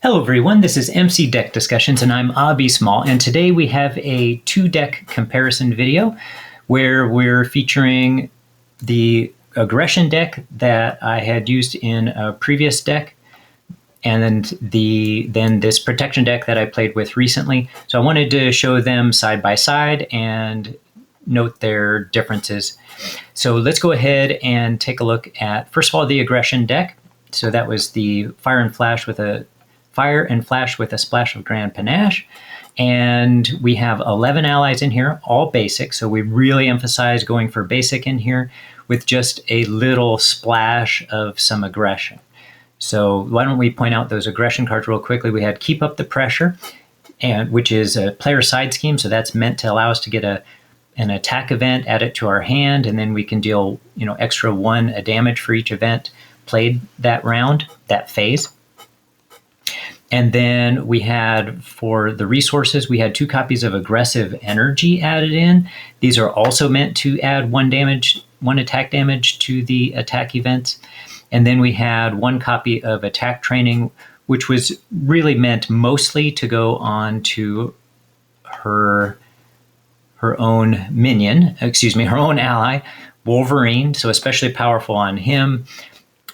Hello everyone, this is MC Deck Discussions and I'm Abby Small, and today we have a 2-deck comparison video where we're featuring the Aggression deck that I had used in a previous deck and then this Protection deck that I played with recently. So I wanted to show them side by side and note their differences. So let's go ahead and take a look at, first of all, the Aggression deck. So that was the Fire and Flash with a Splash of Grand Panache. And we have 11 allies in here, all basic. So we really emphasize going for basic in here with just a little splash of some aggression. So why don't we point out those aggression cards real quickly. We had Keep Up the Pressure, which is a player side scheme. So that's meant to allow us to get an attack event, add it to our hand, and then we can deal extra 1 damage for each event played that round, that phase. And then we had, for the resources, we had 2 copies of Aggressive Energy added in. These are also meant to add 1 attack damage to the attack events. And then we had 1 copy of Attack Training, which was really meant mostly to go on to her own minion, her own ally, Wolverine. So especially powerful on him.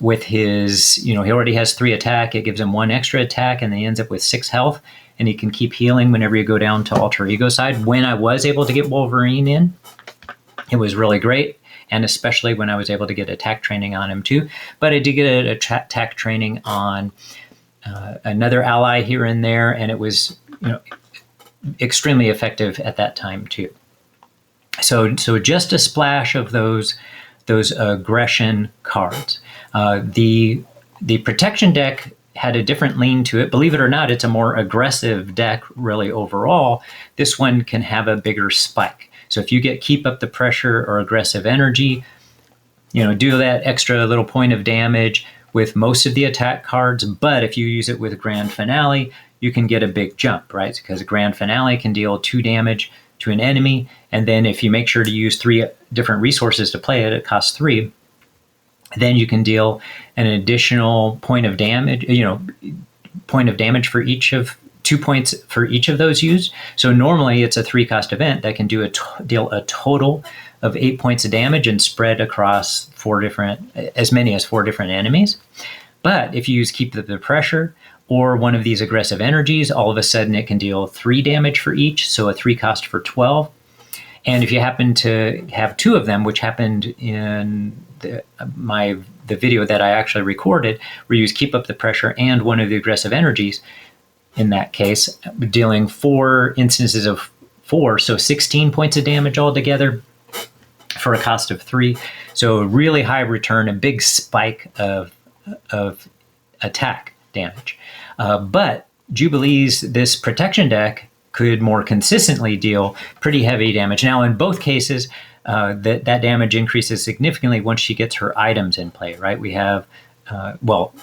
With his, he already has 3 attack. It gives him 1 extra attack, and then he ends up with 6 health, and he can keep healing whenever you go down to Alter Ego side. When I was able to get Wolverine in, it was really great, and especially when I was able to get attack training on him too. But I did get attack training on another ally here and there, and it was extremely effective at that time too. So just a splash of those aggression cards. The Protection deck had a different lean to it. Believe it or not, it's a more aggressive deck really overall. This one can have a bigger spike. So if you get Keep Up the Pressure or Aggressive Energy, do that extra little point of damage with most of the attack cards. But if you use it with Grand Finale, you can get a big jump, right? Because Grand Finale can deal 2 damage to an enemy. And then if you make sure to use 3 different resources to play it, it costs 3. Then you can deal an additional point of damage, for each of 2 points for each of those used. So normally it's a 3-cost event that can deal a total of 8 points of damage and spread across as many as 4 different enemies. But if you use Keep the Pressure or one of these Aggressive Energies, all of a sudden it can deal 3 damage for each, so a 3-cost for 12. And if you happen to have 2 of them, which happened in the video that I actually recorded, where you use Keep Up the Pressure and one of the Aggressive Energies, in that case, dealing 4 instances of 4, so 16 points of damage altogether for a cost of 3. So a really high return, a big spike of attack damage. But Jubilee's, this Protection deck, could more consistently deal pretty heavy damage. Now, in both cases, that damage increases significantly once she gets her items in play, right? We have,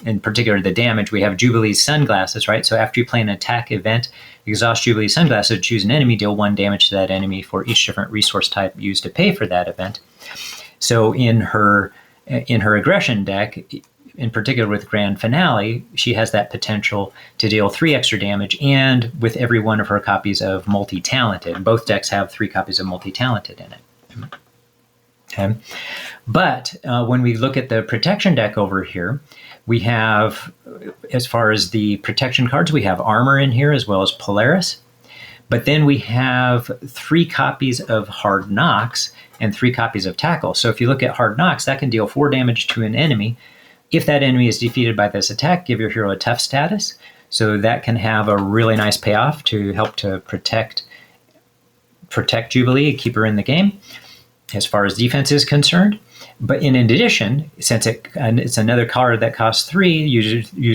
in particular the damage, we have Jubilee's Sunglasses, right? So after you play an attack event, exhaust Jubilee's Sunglasses, choose an enemy, deal 1 damage to that enemy for each different resource type used to pay for that event. So in her Aggression deck, in particular with Grand Finale, she has that potential to deal 3 extra damage, and with every one of her copies of Multi-Talented. Both decks have 3 copies of Multi-Talented in it. Okay. But when we look at the Protection deck over here, we have, as far as the protection cards, we have Armor in here as well as Polaris. But then we have 3 copies of Hard Knocks and 3 copies of Tackle. So if you look at Hard Knocks, that can deal 4 damage to an enemy. If that enemy is defeated by this attack, give your hero a tough status. So that can have a really nice payoff to help to protect Jubilee and keep her in the game as far as defense is concerned. But in addition, since it's another card that costs 3, use 3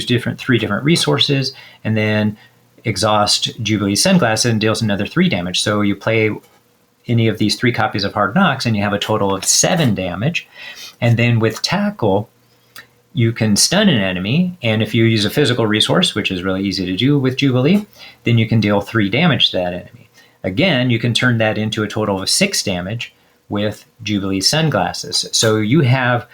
different resources, and then exhaust Jubilee's Sunglasses and deals another 3 damage. So you play any of these 3 copies of Hard Knocks and you have a total of 7 damage. And then with Tackle, you can stun an enemy, and if you use a physical resource, which is really easy to do with Jubilee, then you can deal 3 damage to that enemy. Again, you can turn that into a total of 6 damage with Jubilee's Sunglasses. So you have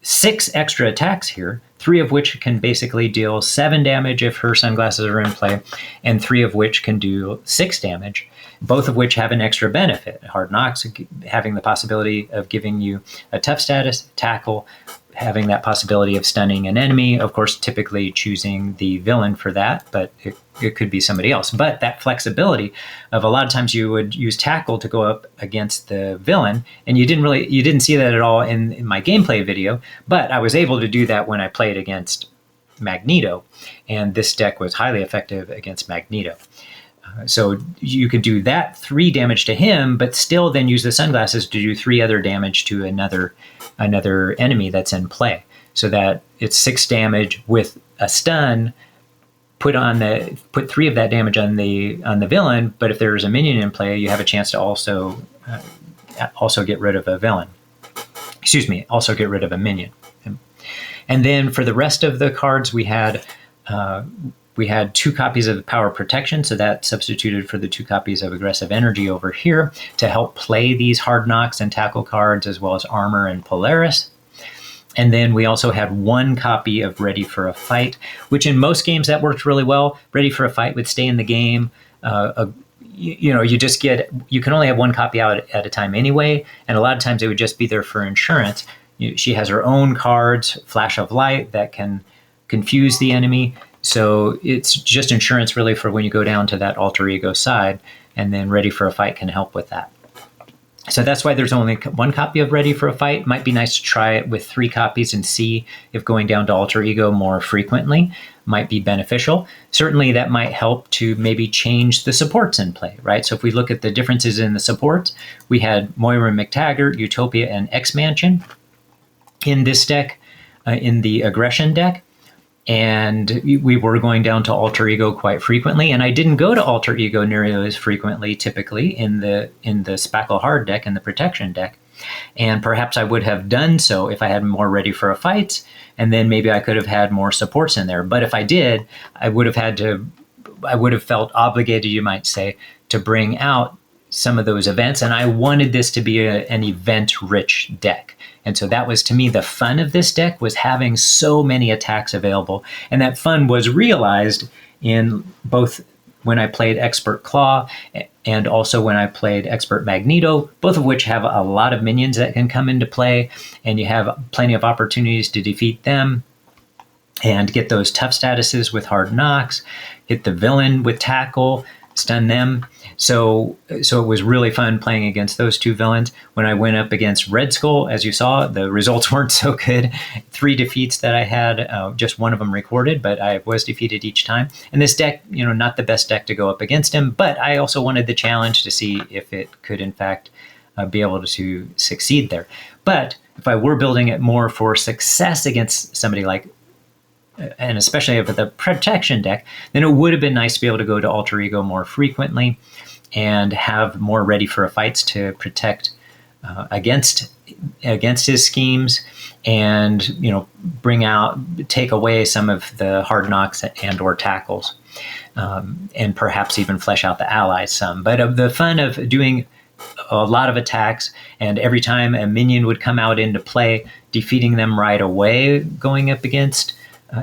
6 extra attacks here, 3 of which can basically deal 7 damage if her sunglasses are in play, and 3 of which can do 6 damage, both of which have an extra benefit. Hard Knocks having the possibility of giving you a tough status, tackle having that possibility of stunning an enemy, of course typically choosing the villain for that, but it could be somebody else. But that flexibility of a lot of times you would use tackle to go up against the villain, and you didn't see that at all in my gameplay video, but I was able to do that when I played against Magneto, and this deck was highly effective against Magneto. So you could do that 3 damage to him, but still then use the sunglasses to do 3 other damage to another enemy that's in play. So that it's 6 damage with a stun. Put 3 of that damage on the villain, but if there's a minion in play, you have a chance to also get rid of a villain. Excuse me, also get rid of a minion. And then for the rest of the cards, we had 2 copies of Power Protection, so that substituted for the 2 copies of Aggressive Energy over here to help play these Hard Knocks and tackle cards, as well as Armor and Polaris. And then we also had 1 copy of Ready for a Fight, which in most games that worked really well. Ready for a Fight would stay in the game. You can only have 1 copy out at a time anyway, and a lot of times it would just be there for insurance. She has her own cards, Flash of Light, that can confuse the enemy. So it's just insurance really for when you go down to that alter ego side, and then Ready for a Fight can help with that. So that's why there's only 1 copy of Ready for a Fight. Might be nice to try it with 3 copies and see if going down to alter ego more frequently might be beneficial. Certainly that might help to maybe change the supports in play, right? So if we look at the differences in the supports, we had Moira McTaggart, Utopia, and X-Mansion in this deck, in the Aggression deck. And we were going down to alter ego quite frequently, and I didn't go to alter ego nearly as frequently typically in the Spackle Hard deck and the Protection deck. And perhaps I would have done so if I had more Ready for a Fight, and then maybe I could have had more supports in there. But if I did, I would have felt obligated, you might say, to bring out some of those events, and I wanted this to be an event-rich deck. And so that was, to me, the fun of this deck, was having so many attacks available. And that fun was realized in both when I played Expert Claw and also when I played Expert Magneto, both of which have a lot of minions that can come into play, and you have plenty of opportunities to defeat them and get those tough statuses with Hard Knocks, hit the villain with Tackle, stun them. So it was really fun playing against those 2 villains. When I went up against Red Skull, as you saw, the results weren't so good. 3 defeats that I had, just 1 of them recorded, but I was defeated each time. And this deck, not the best deck to go up against him, but I also wanted the challenge to see if it could, in fact, be able to succeed there. But if I were building it more for success against somebody like, and especially with the Protection deck, then it would have been nice to be able to go to alter ego more frequently and have more Ready for a Fights to protect against his schemes, and take away some of the Hard Knocks and or tackles, and perhaps even flesh out the allies some. But of the fun of doing a lot of attacks, and every time a minion would come out into play, defeating them right away, going up against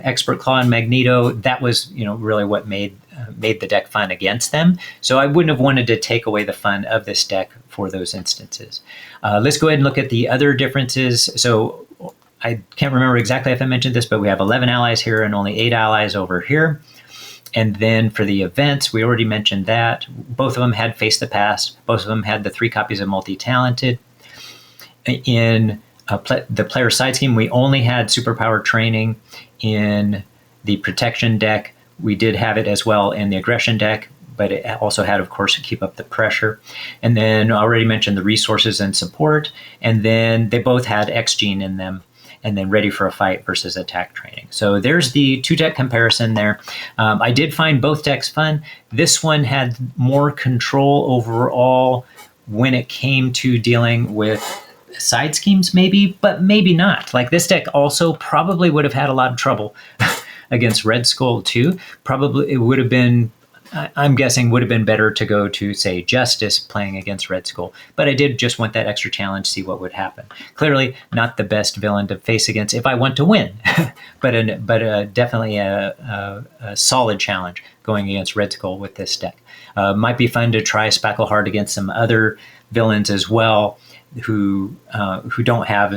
Expert Claw and Magneto, that was really what made the deck fun against them. So I wouldn't have wanted to take away the fun of this deck for those instances. Let's go ahead and look at the other differences. So I can't remember exactly if I mentioned this, but we have 11 allies here and only 8 allies over here. And then for the events, we already mentioned that. Both of them had Face the Past. Both of them had the 3 copies of Multi-Talented. In the player side scheme, we only had Superpower Training in the Protection deck. We did have it as well in the Aggression deck, but it also had, of course, to Keep Up the Pressure. And then I already mentioned the Resources and Support, and then they both had X-Gene in them, and then Ready for a Fight versus Attack Training. So there's the 2 deck comparison there. I did find both decks fun. This one had more control overall when it came to dealing with side schemes, maybe, but maybe not. Like, this deck also probably would have had a lot of trouble against Red Skull too. Probably it would have been I'm guessing would have been better to go to, say, Justice playing against Red Skull. But I did just want that extra challenge, see what would happen. Clearly, not the best villain to face against if I want to win, but definitely a solid challenge going against Red Skull with this deck. Might be fun to try Spackleheart against some other villains as well, who don't have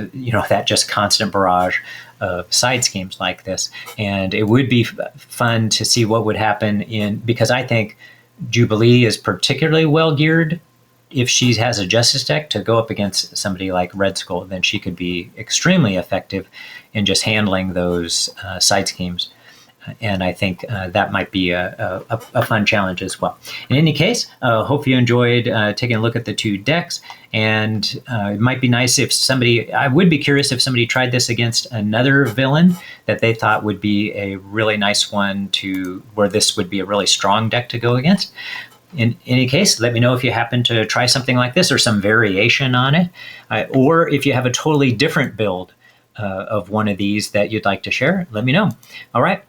that just constant barrage of side schemes like this. And it would be fun to see what would happen because I think Jubilee is particularly well geared. If she has a Justice deck to go up against somebody like Red Skull, then she could be extremely effective in just handling those side schemes. And I think that might be a fun challenge as well. In any case, hope you enjoyed taking a look at the two decks. And it might be nice if I would be curious if somebody tried this against another villain that they thought would be a really nice one where this would be a really strong deck to go against. In any case, let me know if you happen to try something like this or some variation on it, or if you have a totally different build of one of these that you'd like to share, let me know. All right.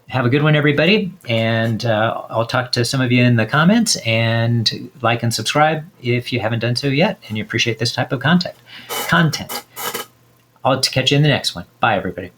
Have a good one, everybody, and I'll talk to some of you in the comments, and like and subscribe if you haven't done so yet and you appreciate this type of content. I'll catch you in the next one. Bye, everybody.